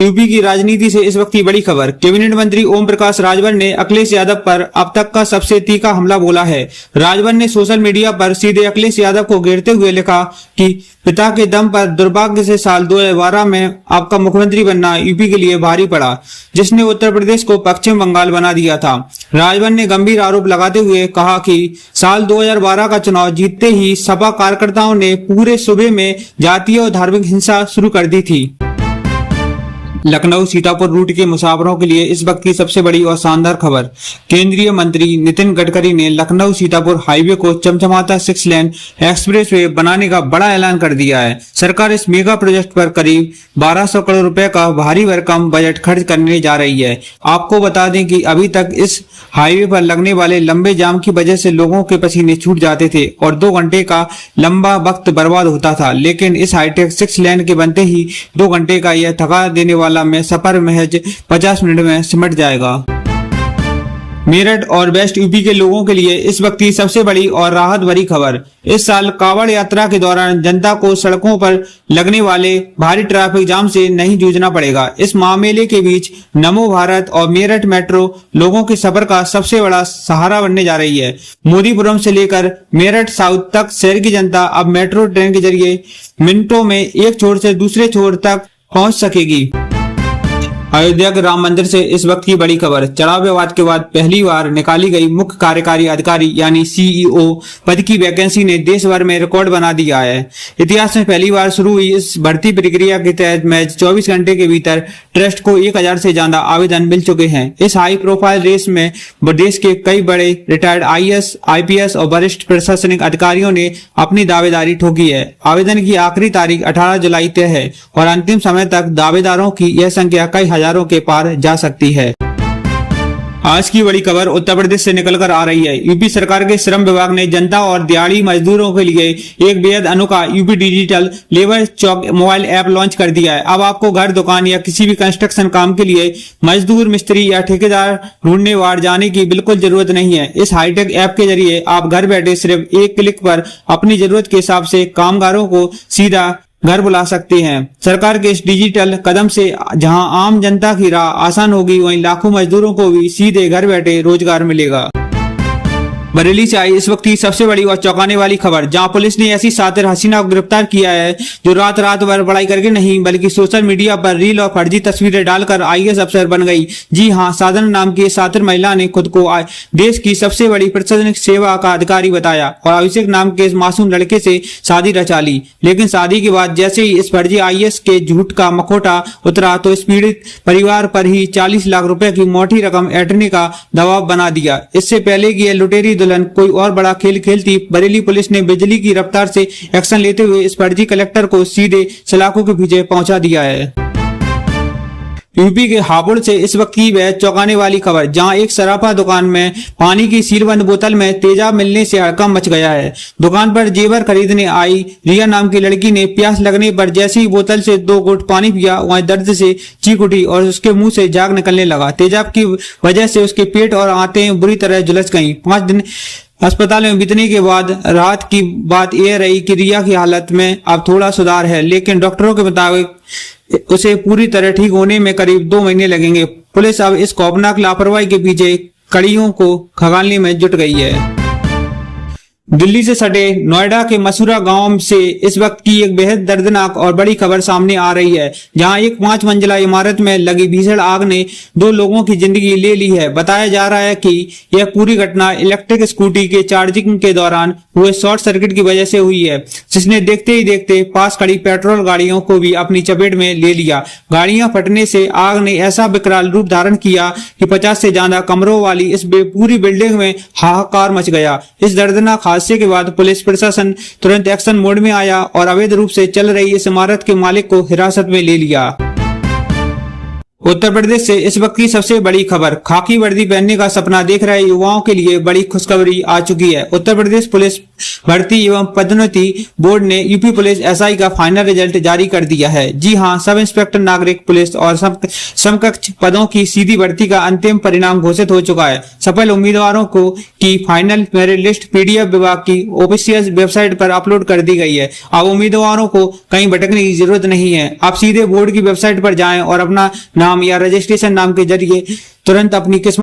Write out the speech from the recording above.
UP की राजनीति से इस वक्त की बड़ी खबर। कैबिनेट मंत्री ओम प्रकाश राजभर ने अखिलेश यादव पर अब तक का सबसे तीखा हमला बोला है। राजभर ने सोशल मीडिया पर सीधे अखिलेश यादव को घेरते हुए लिखा कि पिता के दम पर दुर्भाग्य से साल 2012 में आपका मुख्यमंत्री बनना यूपी के लिए भारी पड़ा, जिसने उत्तर प्रदेश को पश्चिम बंगाल बना दिया था। राजभर ने गंभीर आरोप लगाते हुए कहा कि साल 2012 का चुनाव जीतते ही सपा कार्यकर्ताओं ने पूरे सूबे में जातीय और धार्मिक हिंसा शुरू कर दी थी। लखनऊ सीतापुर रूट के मुसाफिरों के लिए इस वक्त की सबसे बड़ी और शानदार खबर। केंद्रीय मंत्री नितिन गडकरी ने लखनऊ सीतापुर हाईवे को चमचमाता 6 लेन एक्सप्रेसवे बनाने का बड़ा ऐलान कर दिया है। सरकार इस मेगा प्रोजेक्ट पर करीब 1200 करोड़ रुपए का भारी भरकम बजट खर्च करने जा रही है। आपको बता दें कि अभी तक इस हाईवे पर लगने वाले लंबे जाम की वजह से लोगों के पसीने छूट जाते थे और 2 घंटे का लंबा वक्त बर्बाद होता था, लेकिन इस हाईटेक 6 लेन के बनते ही 2 घंटे का यह थका देने वाला में सफर महज 50 मिनट में सिमट जाएगा। मेरठ और वेस्ट यूपी के लोगों के लिए इस वक्त की सबसे बड़ी और राहत भरी खबर। इस साल कांवड़ यात्रा के दौरान जनता को सड़कों पर लगने वाले भारी ट्रैफिक जाम से नहीं जूझना पड़ेगा। इस मामले के बीच नमो भारत और मेरठ मेट्रो लोगों के सफर का सबसे बड़ा सहारा बनने जा रही है। मोदीपुरम से लेकर मेरठ साउथ तक शहर की जनता अब मेट्रो ट्रेन के जरिए मिनटों में एक छोर से दूसरे छोर तक पहुंच सकेगी। अयोध्या के राम मंदिर से इस वक्त की बड़ी खबर। चुनाव विवाद के बाद पहली बार निकाली गई मुख्य कार्यकारी अधिकारी यानी सीईओ पद की वैकेंसी ने देश भर में रिकॉर्ड बना दिया है। इतिहास में पहली बार शुरू हुई इस भर्ती प्रक्रिया के तहत महज 24 घंटे के भीतर ट्रस्ट को 1000 से ज्यादा आवेदन मिल चुके हैं। इस हाई प्रोफाइल रेस में देश के कई बड़े रिटायर्ड आईएएस, आईपीएस और वरिष्ठ प्रशासनिक अधिकारियों ने अपनी दावेदारी ठोकी है। आवेदन की आखिरी तारीख 18 जुलाई तय है और अंतिम समय तक दावेदारों की यह संख्या कई हजारों के पार जा सकती है। आज की बड़ी खबर उत्तर प्रदेश से निकलकर आ रही है। यूपी सरकार के श्रम विभाग ने जनता और दिहाड़ी मजदूरों के लिए एक बेहद अनोखा यूपी डिजिटल लेबर चौक मोबाइल ऐप लॉन्च कर दिया है। अब आपको घर, दुकान या किसी भी कंस्ट्रक्शन काम के लिए मजदूर, मिस्त्री या ठेकेदार ढूंढने वार्ड जाने की बिल्कुल जरूरत नहीं है। इस हाईटेक ऐप के जरिए आप घर बैठे सिर्फ एक क्लिक पर अपनी जरूरत के हिसाब से कामगारों को सीधा घर बुला सकते हैं। सरकार के इस डिजिटल कदम से जहां आम जनता की राह आसान होगी, वहीं लाखों मजदूरों को भी सीधे घर बैठे रोजगार मिलेगा। बरेली से आई इस वक्त की सबसे बड़ी और चौंकाने वाली खबर, जहां पुलिस ने ऐसी सातिर हसीना को गिरफ्तार किया है जो रात भर पढ़ाई करके नहीं बल्कि सोशल मीडिया पर रील और फर्जी तस्वीरें डालकर आईएएस अफसर बन गई। जी हां, साधना नाम की सातिर महिला ने खुद को देश की सबसे बड़ी प्रशासनिक सेवा का अधिकारी बताया और अभिषेक नाम के इस मासूम लड़के से शादी रचा ली। लेकिन शादी के बाद जैसे ही इस फर्जी आईएएस के झूठ का मखौटा उतरा तो इस पीड़ित परिवार पर ही 40 लाख रुपए की मोटी रकम ऐंठने का दबाव बना दिया। इससे पहले की लुटेरी दुल्हन कोई और बड़ा खेल खेलती, बरेली पुलिस ने बिजली की रफ्तार से एक्शन लेते हुए इस फर्जी कलेक्टर को सीधे सलाखों के पीछे पहुंचा दिया है। यूपी के हापुड़ से इस वक्त की वह चौंकाने वाली खबर, जहां एक सराफा दुकान में पानी की सीलबंद बोतल में तेजाब मिलने से हड़कंप मच गया है। दुकान पर जेवर खरीदने आई रिया नाम की लड़की ने प्यास लगने पर जैसे ही बोतल से 2 घूंट पानी पिया, वहीं दर्द से चीख उठी और उसके मुंह से झाग निकलने लगा। तेजाब की वजह से उसके पेट और आंतें बुरी तरह झुलस गईं। 5 दिन अस्पताल में बीतने के बाद राहत की बात यह रही कि रिया की हालत में अब थोड़ा सुधार है, लेकिन डॉक्टरों के मुताबिक उसे पूरी तरह ठीक होने में करीब 2 महीने लगेंगे। पुलिस अब इस खौफनाक लापरवाही के पीछे कड़ियों को खंगालने में जुट गई है। दिल्ली से सटे नोएडा के मसूरा गांव से इस वक्त की एक बेहद दर्दनाक और बड़ी खबर सामने आ रही है, जहां एक 5 मंजिला इमारत में लगी भीषण आग ने 2 लोगों की जिंदगी ले ली है। बताया जा रहा है कि यह पूरी घटना इलेक्ट्रिक स्कूटी के चार्जिंग के दौरान हुए शॉर्ट सर्किट की वजह से हुई है, जिसने देखते ही देखते पास खड़ी पेट्रोल गाड़ियों को भी अपनी चपेट में ले लिया। गाड़ियां फटने से आग ने ऐसा विकराल रूप धारण किया कि 50 से ज्यादा कमरों वाली इस पूरी बिल्डिंग में हाहाकार मच गया। इस दर्दनाक हादसे के बाद पुलिस प्रशासन तुरंत एक्शन मोड में आया और अवैध रूप से चल रही इस इमारत के मालिक को हिरासत में ले लिया। उत्तर प्रदेश से इस वक्त की सबसे बड़ी खबर, खाकी वर्दी पहनने का सपना देख रहे युवाओं के लिए बड़ी खुशखबरी आ चुकी है। उत्तर प्रदेश पुलिस भर्ती एवं पदोन्नति बोर्ड ने यूपी पुलिस एसआई का फाइनल रिजल्ट जारी कर दिया है। जी हां, सब इंस्पेक्टर नागरिक पुलिस और समकक्ष पदों की सीधी भर्ती का अंतिम परिणाम घोषित हो चुका है। सफल उम्मीदवारों को की फाइनल मेरिट लिस्ट पीडीएफ विभाग की ऑफिशियल वेबसाइट पर अपलोड कर दी गई है। अब उम्मीदवारों को कहीं भटकने की जरूरत नहीं है। आप सीधे बोर्ड की वेबसाइट पर जाएं और अपना नाम या रजिस्ट्रेशन नाम के जरिए तुरंत अपनी किस्मत